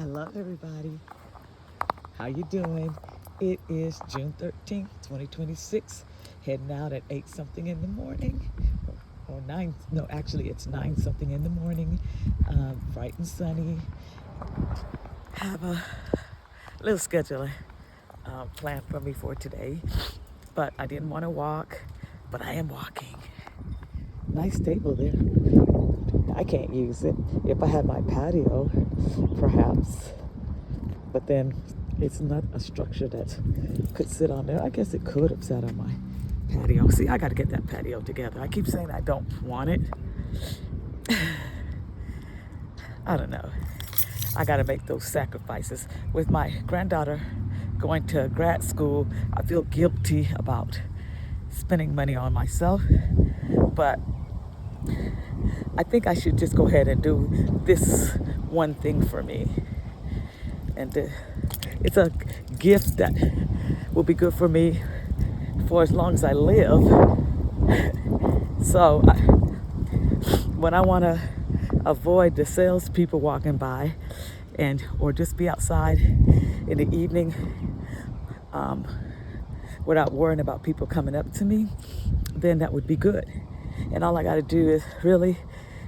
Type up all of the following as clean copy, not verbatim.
Hello, everybody. How you doing? It is June 13th, 2026. Heading out at 8 something in the morning. Or 9, no, actually it's 9 something in the morning. Bright and sunny. Have a little schedule planned for me for today. But I didn't want to walk, but I am walking. Nice table there. I can't use it. If I had my patio, perhaps. But then it's not a structure that could sit on there. I guess it could have sat on my patio. See, I got to get that patio together. I keep saying I don't want it. I don't know. I got to make those sacrifices. With my granddaughter going to grad school, I feel guilty about spending money on myself. But I think I should just go ahead and do this one thing for me. And it's a gift that will be good for me for as long as I live. So when I want to avoid the salespeople walking by, or just be outside in the evening without worrying about people coming up to me, then that would be good. And all I got to do is really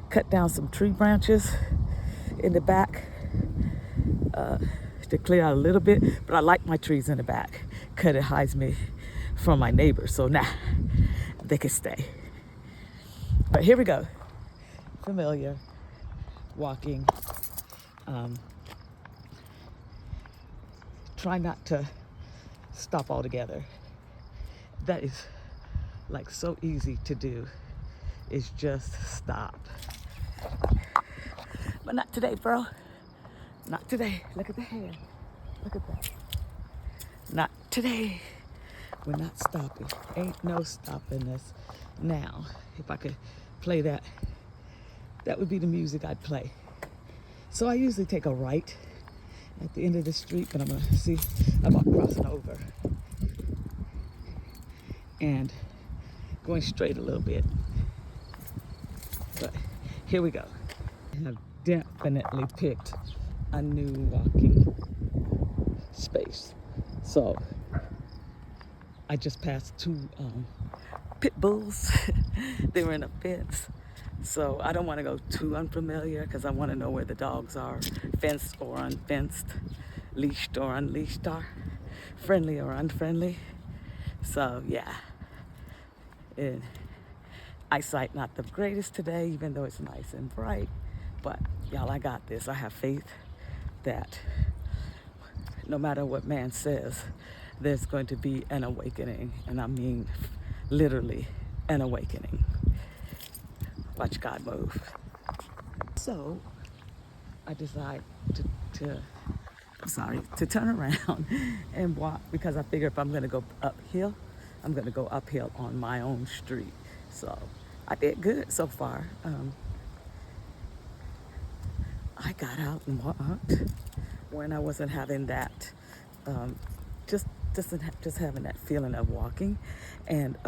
cut down some tree branches in the back to clear out a little bit. But I like my trees in the back because it hides me from my neighbors. So nah, they can stay. But here we go. Familiar walking. Try not to stop altogether. That is like so easy to do. Is just stop. But not today, bro. Not today. Look at the hair. Look at that. Not today. We're not stopping. Ain't no stopping us now. If I could play that, that would be the music I'd play. So I usually take a right at the end of the street, but I'm gonna see about crossing over and going straight a little bit. But here we go. I have definitely picked a new walking space. So I just passed two pit bulls. They were in a fence. So I don't want to go too unfamiliar because I want to know where the dogs are, fenced or unfenced, leashed or unleashed, are friendly or unfriendly. So yeah, and eyesight not the greatest today, even though it's nice and bright. But y'all, I got this. I have faith that no matter what man says, there's going to be an awakening, and I mean literally an awakening. Watch God move. So I decide to turn around and walk, because I figure if I'm gonna go uphill, I'm gonna go uphill on my own street. So I did good so far. I got out and walked when I wasn't having that, just having that feeling of walking, and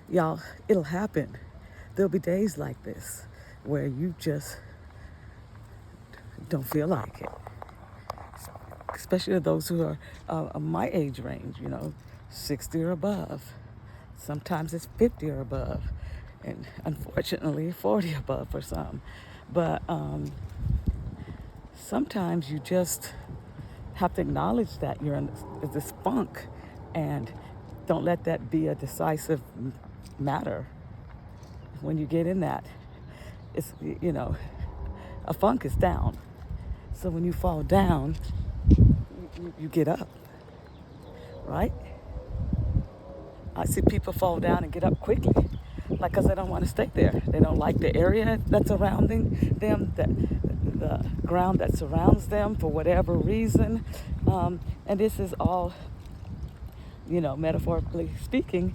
y'all, it'll happen. There'll be days like this where you just don't feel like it. Especially those who are my age range, 60 or above. Sometimes it's 50 or above, and unfortunately 40 above for some. But sometimes you just have to acknowledge that you're in this funk, and don't let that be a decisive matter. When you get in that, it's, a funk is down. So when you fall down, you get up, right? I see people fall down and get up quickly, like, because they don't want to stay there. They don't like the area that's surrounding them, the ground that surrounds them, for whatever reason. And this is all, metaphorically speaking.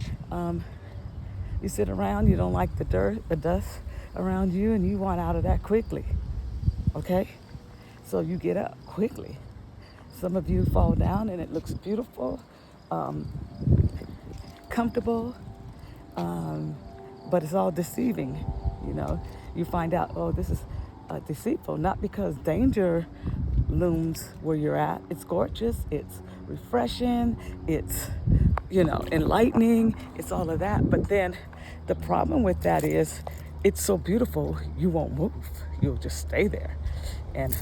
You sit around, you don't like the dirt, the dust around you, and you want out of that quickly, okay? So you get up quickly. Some of you fall down and it looks beautiful, comfortable, but it's all deceiving. You find out, oh, this is deceitful, not because danger looms where you're at. It's gorgeous, it's refreshing, it's, enlightening, it's all of that. But then the problem with that is it's so beautiful, you won't move. You'll just stay there. And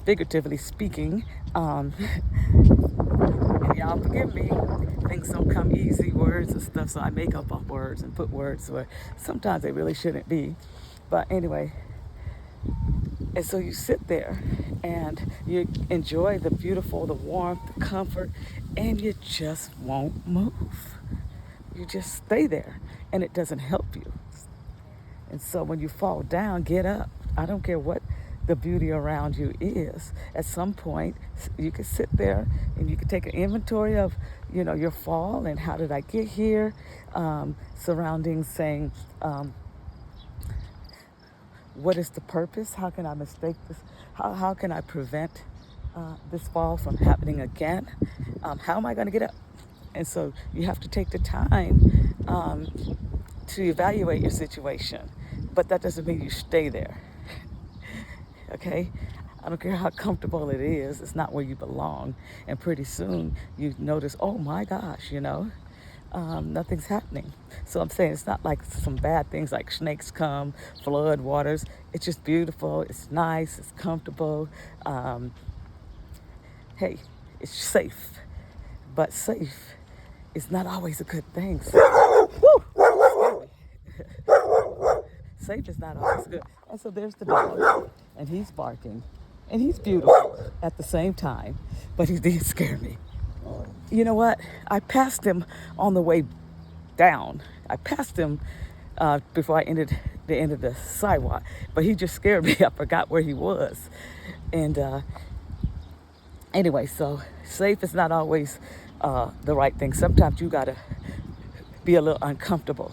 figuratively speaking, and y'all forgive me, things don't come easy, words and stuff, so I make up on words and put words where sometimes they really shouldn't be. But anyway, and so you sit there and you enjoy the beautiful, the warmth, the comfort, and you just won't move. You just stay there, and it doesn't help you. And so when you fall down, get up. I don't care what the beauty around you is. At some point, you can sit there and you can take an inventory of, your fall and how did I get here, surroundings saying, what is the purpose? How can I mistake this? How can I prevent this fall from happening again? How am I going to get up? And so you have to take the time to evaluate your situation. But that doesn't mean you stay there. Okay? I don't care how comfortable it is. It's not where you belong. And pretty soon you notice, oh my gosh, nothing's happening. So I'm saying it's not like some bad things like snakes come, flood waters. It's just beautiful. It's nice. It's comfortable. Hey, it's safe. But safe is not always a good thing. So, woo, safe is not always good. And so there's the dog, and he's barking, and he's beautiful at the same time, but he did scare me. You know what? I passed him on the way down. I passed him before I ended the end of the sidewalk, but he just scared me. I forgot where he was. And anyway, so safe is not always the right thing. Sometimes you gotta be a little uncomfortable.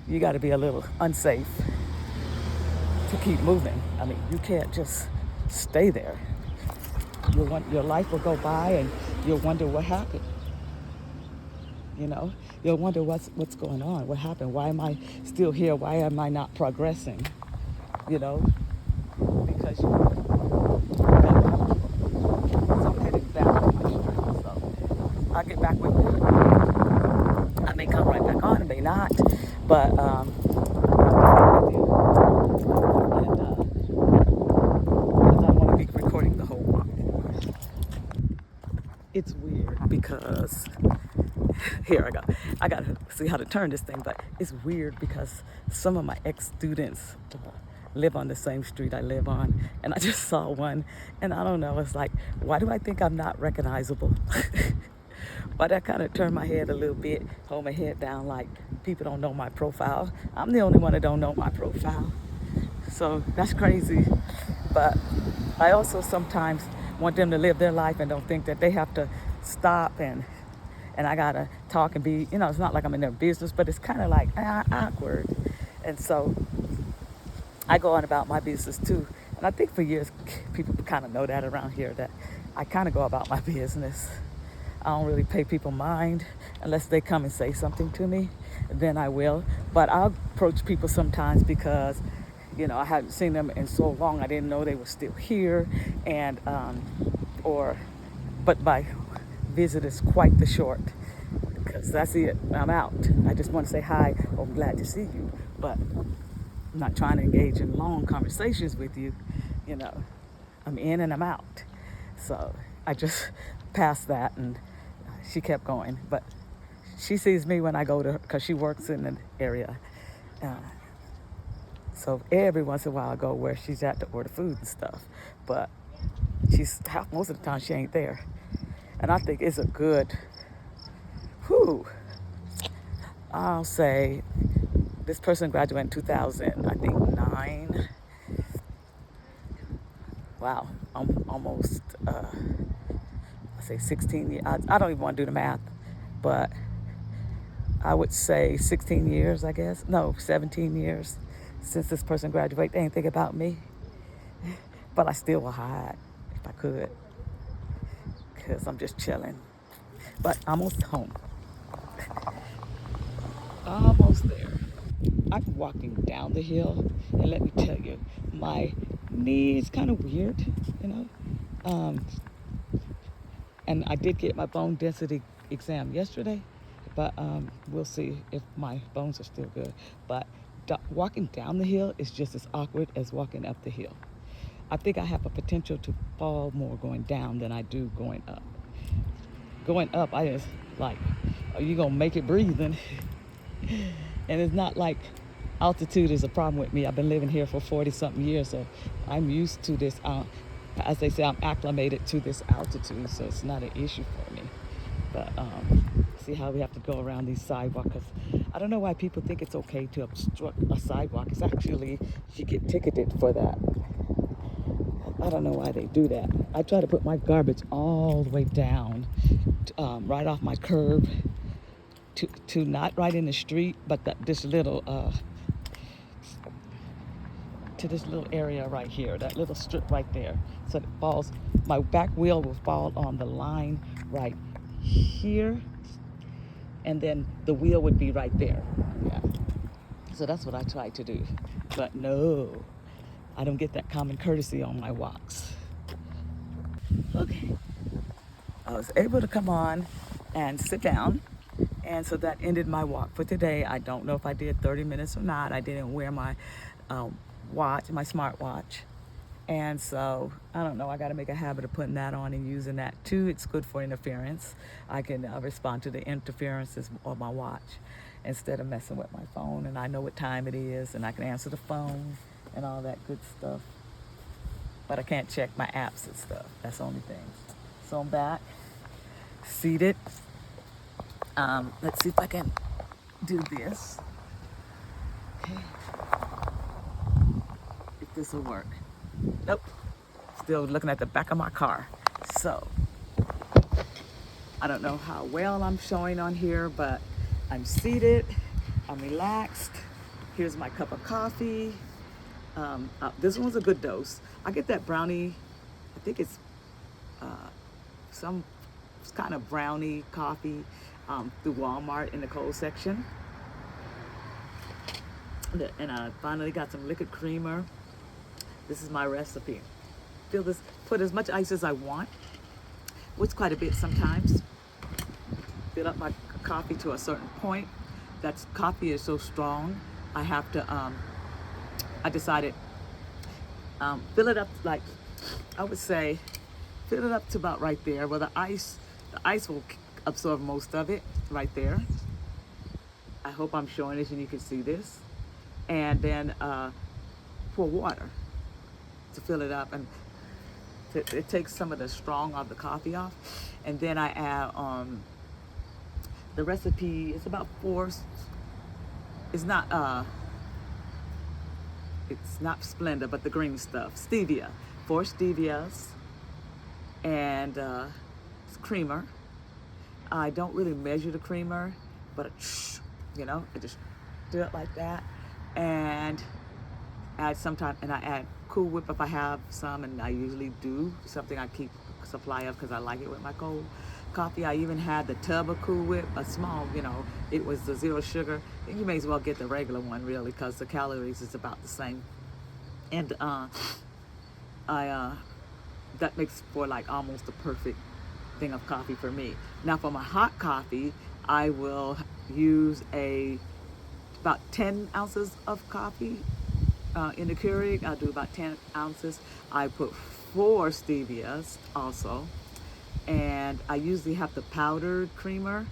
You gotta be a little unsafe to keep moving. I mean, you can't just stay there. Your life will go by and you'll wonder what happened. You'll wonder what's going on, what happened, why am I still here, why am I not progressing, because so I'm heading back to the street, so I'll get back with you. I may come right back on, I may not, but recording the whole walk. It's weird because here I got to see how to turn this thing, but it's weird because some of my ex-students live on the same street I live on, and I just saw one, and I don't know, it's like, why do I think I'm not recognizable? But I kind of turn my head a little bit, hold my head down like people don't know my profile. I'm the only one that don't know my profile. So that's crazy. But I also sometimes want them to live their life and don't think that they have to stop and I gotta talk and be, it's not like I'm in their business, but it's kind of like awkward. And so I go on about my business too. And I think for years, people kind of know that around here, that I kind of go about my business. I don't really pay people mind unless they come and say something to me, then I will. But I'll approach people sometimes because, I hadn't seen them in so long, I didn't know they were still here. And, but my visit is quite the short, because that's it, I'm out. I just want to say hi, I'm glad to see you, but I'm not trying to engage in long conversations with you, I'm in and I'm out. So I just passed that, and she kept going, but she sees me when I go to her, because she works in an area. So every once in a while I go where she's at to order food and stuff, but most of the time she ain't there. And I think it's a good, I'll say this person graduated in 2009. Wow, I'm almost, I say 16 years. I don't even want to do the math, but I would say 16 years, I guess. No, 17 years since this person graduated. They ain't think about me, but I still will hide if I could, because I'm just chilling. But almost home. Almost there. I'm walking down the hill, and let me tell you, my knee is kind of weird, you know. Um, and I did get my bone density exam yesterday, but we'll see if my bones are still good. But walking down the hill is just as awkward as walking up the hill. I think I have a potential to fall more going down than I do going up. Going up, I just like, are you gonna make it breathing? And it's not like altitude is a problem with me. I've been living here for 40 something years, so I'm used to this. As they say, I'm acclimated to this altitude, so it's not an issue for me. But see how we have to go around these sidewalks. 'Cause I don't know why people think it's okay to obstruct a sidewalk. It's actually, you get ticketed for that. I don't know why they do that. I try to put my garbage all the way down, right off my curb, to not right in the street, but this little to this little area right here, that little strip right there. So it falls, my back wheel will fall on the line right here, and then the wheel would be right there. Yeah. So that's what I try to do. But no, I don't get that common courtesy on my walks. Okay. I was able to come on and sit down. And so that ended my walk for today. I don't know if I did 30 minutes or not. I didn't wear my watch, my smartwatch. And so, I don't know, I got to make a habit of putting that on and using that too. It's good for interference. I can respond to the interferences of my watch instead of messing with my phone. And I know what time it is, and I can answer the phone and all that good stuff. But I can't check my apps and stuff. That's the only thing. So I'm back, seated. Let's see if I can do this. Okay. If this will work. Nope. Still looking at the back of my car. So, I don't know how well I'm showing on here, but I'm seated. I'm relaxed. Here's my cup of coffee. This one's a good dose. I get that brownie. I think it's some kind of brownie coffee through Walmart in the cold section. And I finally got some liquid creamer. This is my recipe. Fill this, put as much ice as I want, which is quite a bit sometimes. Fill up my coffee to a certain point. That coffee is so strong, I have to, I decided, fill it up like, I would say, fill it up to about right there. Well, the ice will absorb most of it right there. I hope I'm showing this and you can see this. And then pour water to fill it up, and it takes some of the strong of the coffee off. And then I add the recipe is about 4. It's not Splenda, but the green stuff, stevia, 4 stevias, and it's creamer. I don't really measure the creamer, but you know, I just do it like that. And add and I add Cool Whip if I have some, and I usually do, something I keep a supply of because I like it with my cold coffee. I even had the tub of Cool Whip, a small, you know, it was the 0 sugar. And you may as well get the regular one really, because the calories is about the same. And that makes for like almost the perfect thing of coffee for me. Now for my hot coffee, I will use about 10 ounces of coffee in the Keurig. I'll do about 10 ounces. I put 4 stevias also, and I usually have the powdered creamer,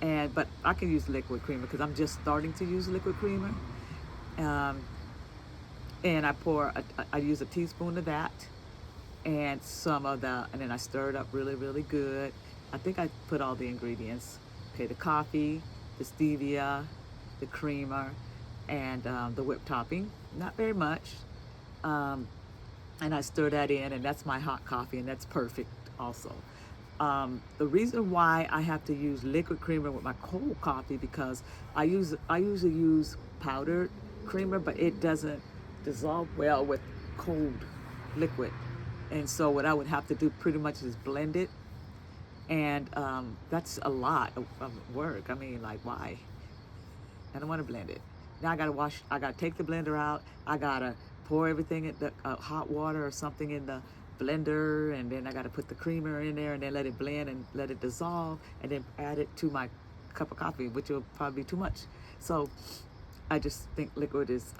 but I can use liquid creamer because I'm just starting to use liquid creamer. And I use a teaspoon of that, and and then I stir it up really, really good. I think I put all the ingredients. Okay, the coffee, the stevia, the creamer, and the whipped topping. Not very much. And I stir that in, and that's my hot coffee, and that's perfect also. The reason why I have to use liquid creamer with my cold coffee, because I usually use powdered creamer, but it doesn't dissolve well with cold liquid. And so what I would have to do pretty much is blend it. And that's a lot of work. I mean, like, why? I don't want to blend it. Now I gotta take the blender out. I gotta pour everything in the hot water or something in the blender, and then I got to put the creamer in there and then let it blend and let it dissolve, and then add it to my cup of coffee, which will probably be too much. So I just think liquid is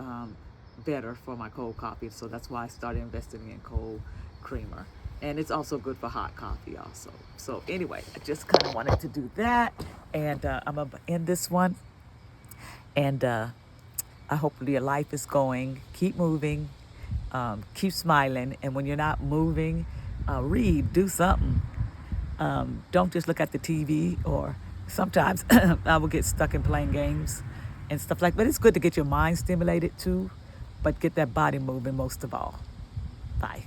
better for my cold coffee, so that's why I started investing in cold creamer. And it's also good for hot coffee also. So anyway, I just kind of wanted to do that, and I'm gonna end this one. And I hope your life is going. Keep moving, keep smiling, and when you're not moving, read, do something. Don't just look at the TV, or sometimes I will get stuck in playing games and stuff like that. But it's good to get your mind stimulated too, but get that body moving most of all. Bye.